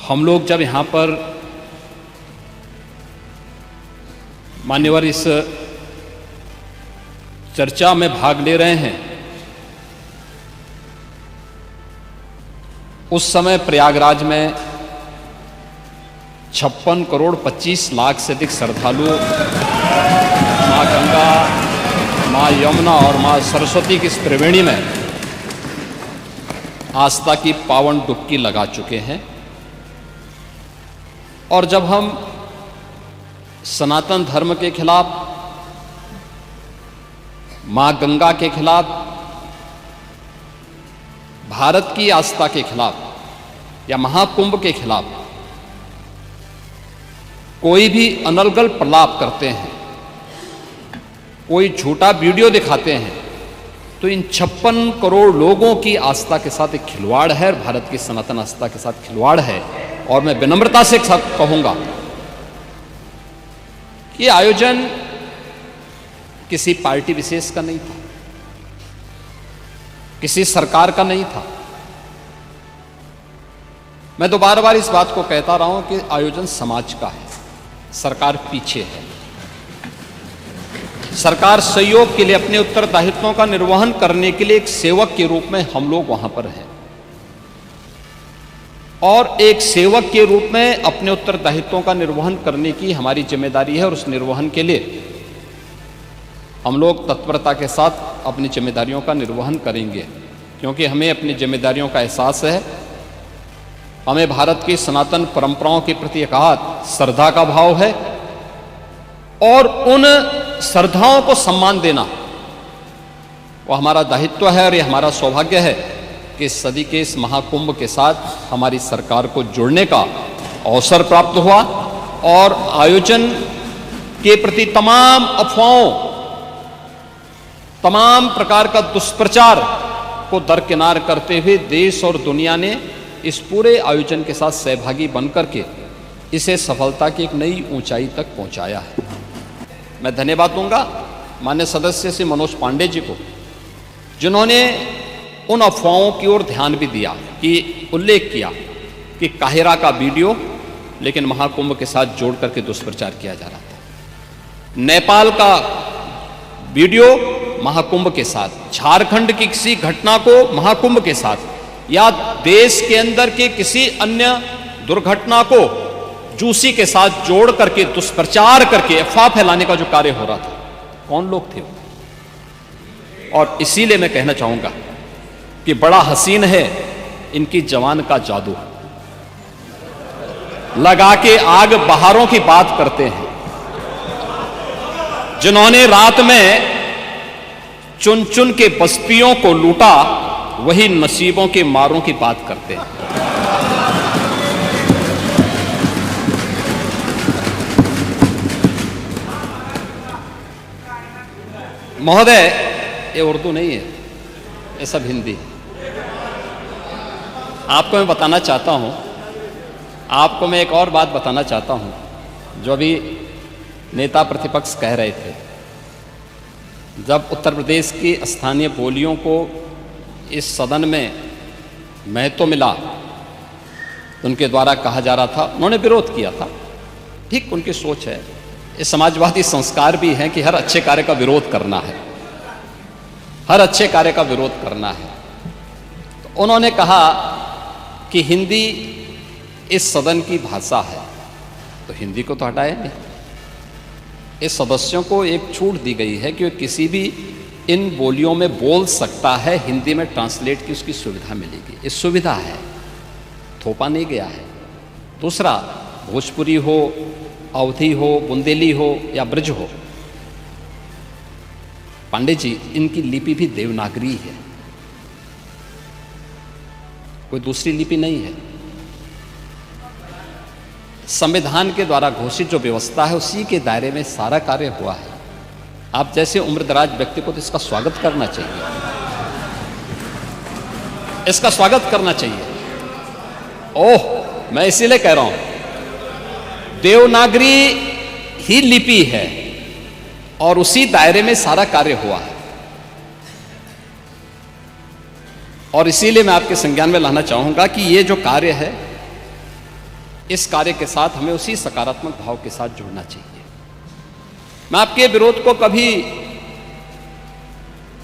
हम लोग जब यहाँ पर मान्यवर इस चर्चा में भाग ले रहे हैं, उस समय प्रयागराज में 56 करोड़ 25 लाख से अधिक श्रद्धालु माँ गंगा, माँ यमुना और माँ सरस्वती की इस त्रिवेणी में आस्था की पावन डुबकी लगा चुके हैं। और जब हम सनातन धर्म के खिलाफ, मां गंगा के खिलाफ, भारत की आस्था के खिलाफ या महाकुंभ के खिलाफ कोई भी अनर्गल प्रलाप करते हैं, कोई झूठा वीडियो दिखाते हैं, तो इन 56 करोड़ लोगों की आस्था के साथ एक खिलवाड़ है, भारत की सनातन आस्था के साथ खिलवाड़ है। और मैं विनम्रता से कहूंगा कि आयोजन किसी पार्टी विशेष का नहीं था, किसी सरकार का नहीं था। मैं तो बार बार इस बात को कहता रहा हूं कि आयोजन समाज का है, सरकार पीछे है। सरकार सहयोग के लिए, अपने उत्तरदायित्वों का निर्वहन करने के लिए एक सेवक के रूप में हम लोग वहां पर हैं, और एक सेवक के रूप में अपने उत्तरदायित्वों का निर्वहन करने की हमारी जिम्मेदारी है। और उस निर्वहन के लिए हम लोग तत्परता के साथ अपनी जिम्मेदारियों का निर्वहन करेंगे, क्योंकि हमें अपनी जिम्मेदारियों का एहसास है। हमें भारत की सनातन परंपराओं के प्रति अगाध श्रद्धा का भाव है, और उन श्रद्धाओं को सम्मान देना वो हमारा दायित्व है। और ये हमारा सौभाग्य है कि इस सदी के इस महाकुंभ के साथ हमारी सरकार को जुड़ने का अवसर प्राप्त हुआ, और आयोजन के प्रति तमाम अफवाहों, तमाम प्रकार का दुष्प्रचार को दरकिनार करते हुए देश और दुनिया ने इस पूरे आयोजन के साथ सहभागी बनकर के इसे सफलता की एक नई ऊंचाई तक पहुंचाया है। मैं धन्यवाद दूंगा माननीय सदस्य श्री मनोज पांडे जी को, जिन्होंने उन अफवाहों की ओर ध्यान भी दिया, कि उल्लेख किया कि काहिरा का वीडियो लेकिन महाकुंभ के साथ जोड़ करके दुष्प्रचार किया जा रहा था, नेपाल का वीडियो महाकुंभ के साथ, झारखंड की किसी घटना को महाकुंभ के साथ, या देश के अंदर के किसी अन्य दुर्घटना को जूसी के साथ जोड़ करके दुष्प्रचार करके अफवाह फैलाने का जो कार्य हो रहा था, कौन लोग थे वो? और इसीलिए मैं कहना चाहूंगा कि बड़ा हसीन है इनकी जवान का जादू, लगा के आग बहारों की बात करते हैं। जिन्होंने रात में चुन चुन के बस्तियों को लूटा, वही नसीबों के मारों की बात करते हैं। महोदय, ये उर्दू नहीं है, ये सब हिंदी है। आपको मैं बताना चाहता हूं, आपको मैं एक और बात बताना चाहता हूं, जो अभी नेता प्रतिपक्ष कह रहे थे। जब उत्तर प्रदेश की स्थानीय बोलियों को इस सदन में महत्व मिला, तो उनके द्वारा कहा जा रहा था, उन्होंने विरोध किया था। ठीक उनकी सोच है, ये समाजवादी संस्कार भी है कि हर अच्छे कार्य का विरोध करना है, हर अच्छे कार्य का विरोध करना है। तो उन्होंने कहा कि हिंदी इस सदन की भाषा है, तो हिंदी को तो हटाया नहीं। इस सदस्यों को एक छूट दी गई है कि किसी भी इन बोलियों में बोल सकता है, हिंदी में ट्रांसलेट की उसकी सुविधा मिलेगी। इस सुविधा है, थोपा नहीं गया है। दूसरा, भोजपुरी हो, अवधी हो, बुंदेली हो या ब्रज हो, पांडे जी, इनकी लिपि भी देवनागरी है, कोई दूसरी लिपि नहीं है। संविधान के द्वारा घोषित जो व्यवस्था है उसी के दायरे में सारा कार्य हुआ है। आप जैसे उम्रदराज व्यक्ति को तो इसका स्वागत करना चाहिए, इसका स्वागत करना चाहिए। ओह, मैं इसीलिए कह रहा हूं, देवनागरी ही लिपि है और उसी दायरे में सारा कार्य हुआ है। और इसीलिए मैं आपके संज्ञान में लाना चाहूंगा कि ये जो कार्य है इस कार्य के साथ हमें उसी सकारात्मक भाव के साथ जुड़ना चाहिए। मैं आपके विरोध को कभी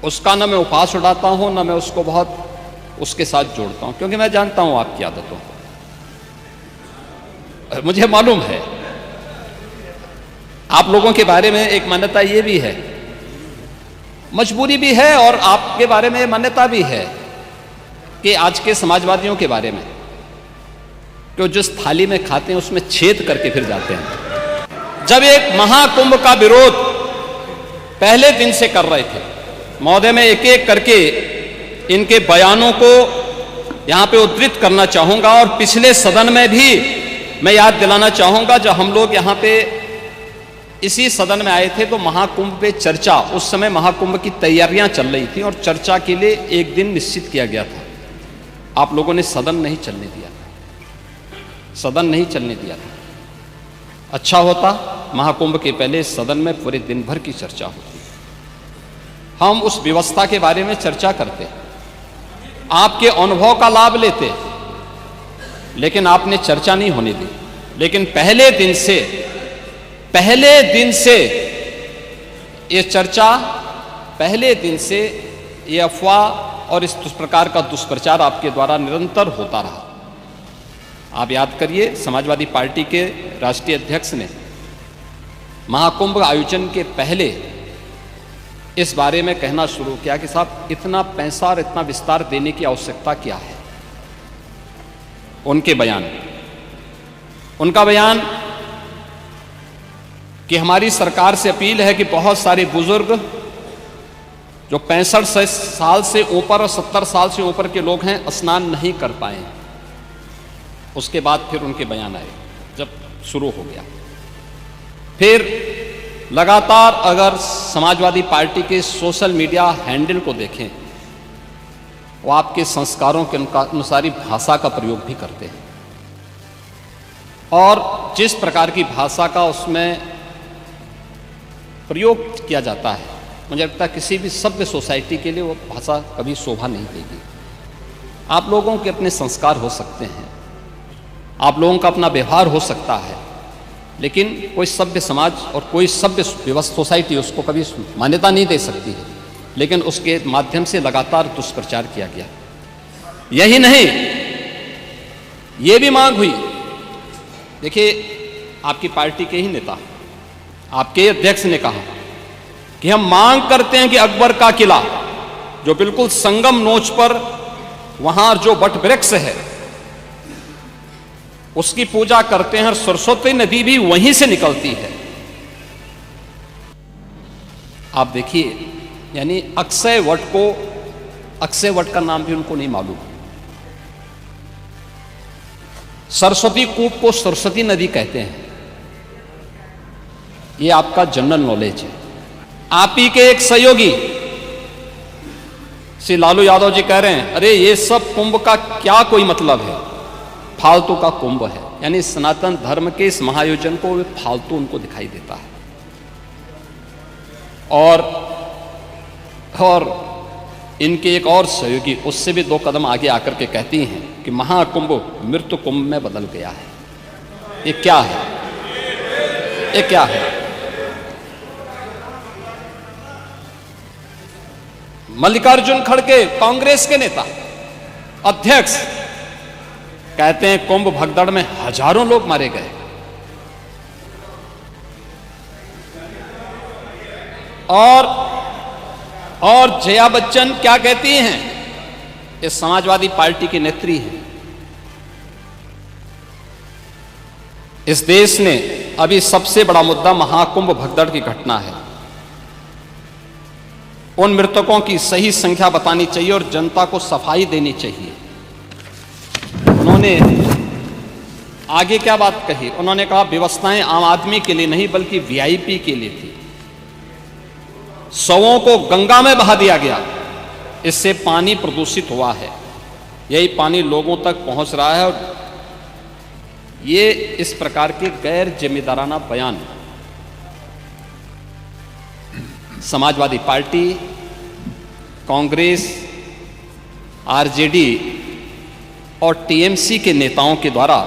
उसका न मैं उपहास उड़ाता हूं, न मैं उसको बहुत उसके साथ जोड़ता हूं, क्योंकि मैं जानता हूं आपकी आदतों को। मुझे मालूम है आप लोगों के बारे में एक मान्यता ये भी है, मजबूरी भी है, और आपके बारे में मान्यता भी है कि आज के समाजवादियों के बारे में कि जिस थाली में खाते हैं उसमें छेद करके फिर जाते हैं। जब एक महाकुंभ का विरोध पहले दिन से कर रहे थे महोदय, मैं एक एक करके इनके बयानों को यहां पे उद्धृत करना चाहूंगा, और पिछले सदन में भी मैं याद दिलाना चाहूंगा जब हम लोग यहां पे इसी सदन में आए थे तो महाकुंभ पे चर्चा, उस समय महाकुंभ की तैयारियां चल रही थी और चर्चा के लिए एक दिन निश्चित किया गया था। आप लोगों ने सदन नहीं चलने दिया था, सदन नहीं चलने दिया था। अच्छा होता महाकुंभ के पहले सदन में पूरे दिन भर की चर्चा होती, हम उस व्यवस्था के बारे में चर्चा करते, आपके अनुभव का लाभ लेते, लेकिन आपने चर्चा नहीं होने दी। लेकिन पहले दिन से ये चर्चा, पहले दिन से ये अफवाह और इस प्रकार का दुष्प्रचार आपके द्वारा निरंतर होता रहा। आप याद करिए, समाजवादी पार्टी के राष्ट्रीय अध्यक्ष ने महाकुंभ आयोजन के पहले इस बारे में कहना शुरू किया कि साहब इतना पैसा और इतना विस्तार देने की आवश्यकता क्या है। उनका बयान कि हमारी सरकार से अपील है कि बहुत सारे बुजुर्ग जो 65 साल से ऊपर और 70 साल से ऊपर के लोग हैं स्नान नहीं कर पाए। उसके बाद फिर उनके बयान आए, जब शुरू हो गया, फिर लगातार अगर समाजवादी पार्टी के सोशल मीडिया हैंडल को देखें, वो आपके संस्कारों के अनुसार भाषा का प्रयोग भी करते हैं, और जिस प्रकार की भाषा का उसमें प्रयोग किया जाता है, मुझे लगता है किसी भी सभ्य सोसाइटी के लिए वो भाषा कभी शोभा नहीं देगी। आप लोगों के अपने संस्कार हो सकते हैं, आप लोगों का अपना व्यवहार हो सकता है, लेकिन कोई सभ्य समाज और कोई सभ्य सोसाइटी उसको कभी मान्यता नहीं दे सकती है। लेकिन उसके माध्यम से लगातार दुष्प्रचार किया गया। यही नहीं, ये भी मांग हुई, देखिए आपकी पार्टी के ही नेता, आपके अध्यक्ष ने कहा कि हम मांग करते हैं कि अकबर का किला जो बिल्कुल संगम नोच पर वहां जो वट वृक्ष है उसकी पूजा करते हैं, और सरस्वती नदी भी वहीं से निकलती है। आप देखिए, यानी अक्षय वट का नाम भी उनको नहीं मालूम। सरस्वती कूप को सरस्वती नदी कहते हैं, ये आपका जनरल नॉलेज है। आप ही के एक सहयोगी श्री लालू यादव जी कह रहे हैं, अरे ये सब कुंभ का क्या कोई मतलब है, फालतू का कुंभ है। यानी सनातन धर्म के इस महायोजन को फालतू उनको दिखाई देता है। और इनके एक और सहयोगी उससे भी 2 कदम आगे आकर के कहती हैं कि महाकुंभ मृत्यु कुंभ में बदल गया है। ये क्या है? ये क्या है? मल्लिकार्जुन खड़गे, कांग्रेस के नेता, अध्यक्ष, कहते हैं कुंभ भगदड़ में हजारों लोग मारे गए। और जया बच्चन क्या कहती हैं? ये समाजवादी पार्टी की नेत्री हैं। इस देश ने अभी सबसे बड़ा मुद्दा महाकुंभ भगदड़ की घटना है। उन मृतकों की सही संख्या बतानी चाहिए और जनता को सफाई देनी चाहिए। उन्होंने आगे क्या बात कही? उन्होंने कहा व्यवस्थाएं आम आदमी के लिए नहीं बल्कि वीआईपी के लिए थी। शवों को गंगा में बहा दिया गया, इससे पानी प्रदूषित हुआ है। यही पानी लोगों तक पहुंच रहा है। और ये इस प्रकार के गैर जिम्मेदाराना बयान समाजवादी पार्टी, कांग्रेस, आरजेडी और टीएमसी के नेताओं के द्वारा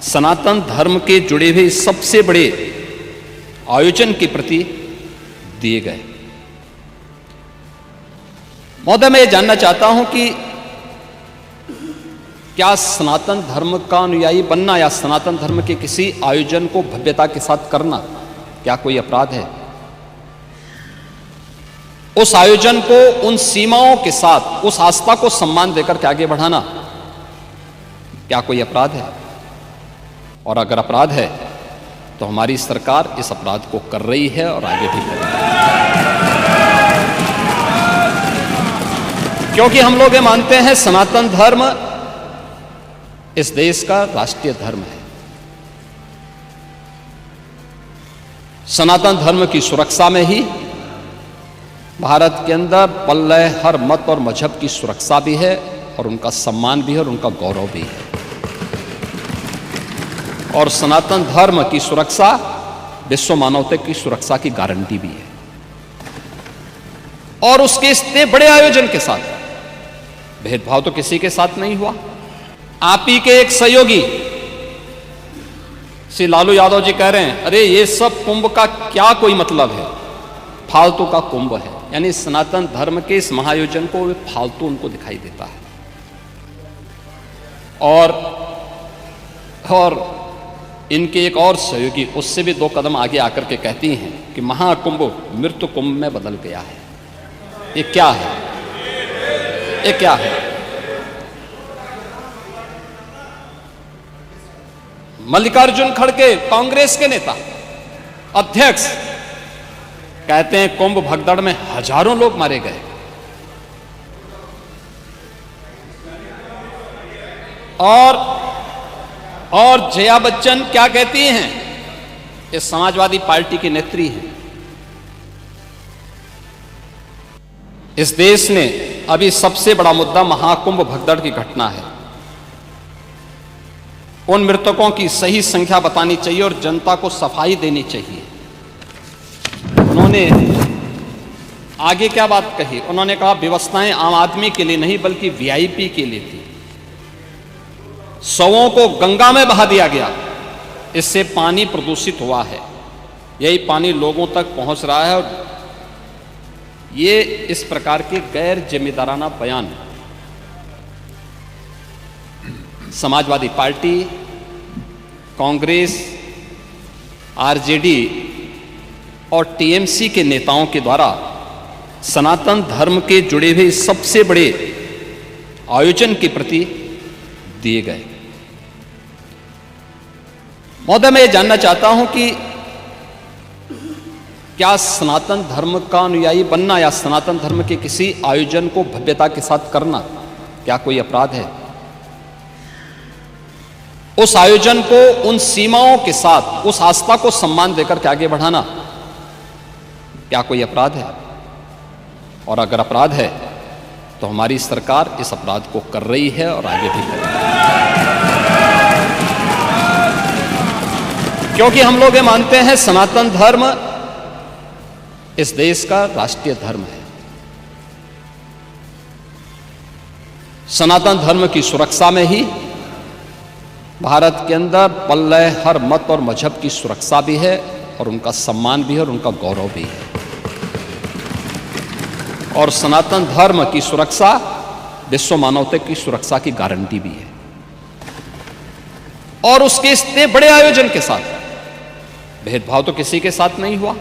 सनातन धर्म के जुड़े हुए सबसे बड़े आयोजन के प्रति दिए गए। महोदय, मैं ये जानना चाहता हूं कि क्या सनातन धर्म का अनुयायी बनना या सनातन धर्म के किसी आयोजन को भव्यता के साथ करना क्या कोई अपराध है? उस आयोजन को उन सीमाओं के साथ, उस आस्था को सम्मान देकर के आगे बढ़ाना क्या कोई अपराध है? और अगर अपराध है तो हमारी सरकार इस अपराध को कर रही है और आगे भी करेगी, क्योंकि हम लोग ये मानते हैं सनातन धर्म इस देश का राष्ट्रीय धर्म है। सनातन धर्म की सुरक्षा में ही भारत के अंदर पल रहे हर मत और मजहब की सुरक्षा भी है और उनका सम्मान भी है और उनका गौरव भी है। और सनातन धर्म की सुरक्षा विश्व मानवता की सुरक्षा की गारंटी भी है। और उसके इतने बड़े आयोजन के साथ भेदभाव तो किसी के साथ नहीं हुआ। आप ही के एक सहयोगी श्री लालू यादव जी कह रहे हैं, अरे ये सब कुंभ का क्या कोई मतलब है, फालतू का कुंभ है। यानी सनातन धर्म के इस महाआयोजन को वे फालतू उनको दिखाई देता है। और इनके एक और सहयोगी उससे भी 2 कदम आगे आकर के कहती हैं कि महाकुंभ मृत्यु कुंभ में बदल गया है। ये क्या है? ये क्या है? मल्लिकार्जुन खड़गे कांग्रेस के नेता अध्यक्ष कहते हैं कुंभ भगदड़ में हजारों लोग मारे गए। और जया बच्चन क्या कहती हैं? ये समाजवादी पार्टी की नेत्री हैं। इस देश ने अभी सबसे बड़ा मुद्दा महाकुंभ भगदड़ की घटना है। उन मृतकों की सही संख्या बतानी चाहिए और जनता को सफाई देनी चाहिए। उन्होंने आगे क्या बात कही? उन्होंने कहा व्यवस्थाएं आम आदमी के लिए नहीं बल्कि वीआईपी के लिए थी। शवों को गंगा में बहा दिया गया, इससे पानी प्रदूषित हुआ है। यही पानी लोगों तक पहुंच रहा है। और ये इस प्रकार के गैर जिम्मेदाराना बयान समाजवादी पार्टी, कांग्रेस, आरजेडी और टीएमसी के नेताओं के द्वारा सनातन धर्म के जुड़े हुए सबसे बड़े आयोजन के प्रति दिए गए। महोदय, मैं ये जानना चाहता हूं कि क्या सनातन धर्म का अनुयायी बनना या सनातन धर्म के किसी आयोजन को भव्यता के साथ करना क्या कोई अपराध है? उस आयोजन को उन सीमाओं के साथ, उस आस्था को सम्मान देकर के आगे बढ़ाना क्या कोई अपराध है? और अगर अपराध है तो हमारी सरकार इस अपराध को कर रही है और आगे भी करेगी, क्योंकि हम लोग ये मानते हैं सनातन धर्म इस देश का राष्ट्रीय धर्म है। सनातन धर्म की सुरक्षा में ही भारत के अंदर पल रहे हर मत और मजहब की सुरक्षा भी है और उनका सम्मान भी है और उनका गौरव भी है। और सनातन धर्म की सुरक्षा विश्व मानवता की सुरक्षा की गारंटी भी है। और उसके इतने बड़े आयोजन के साथ भेदभाव तो किसी के साथ नहीं हुआ।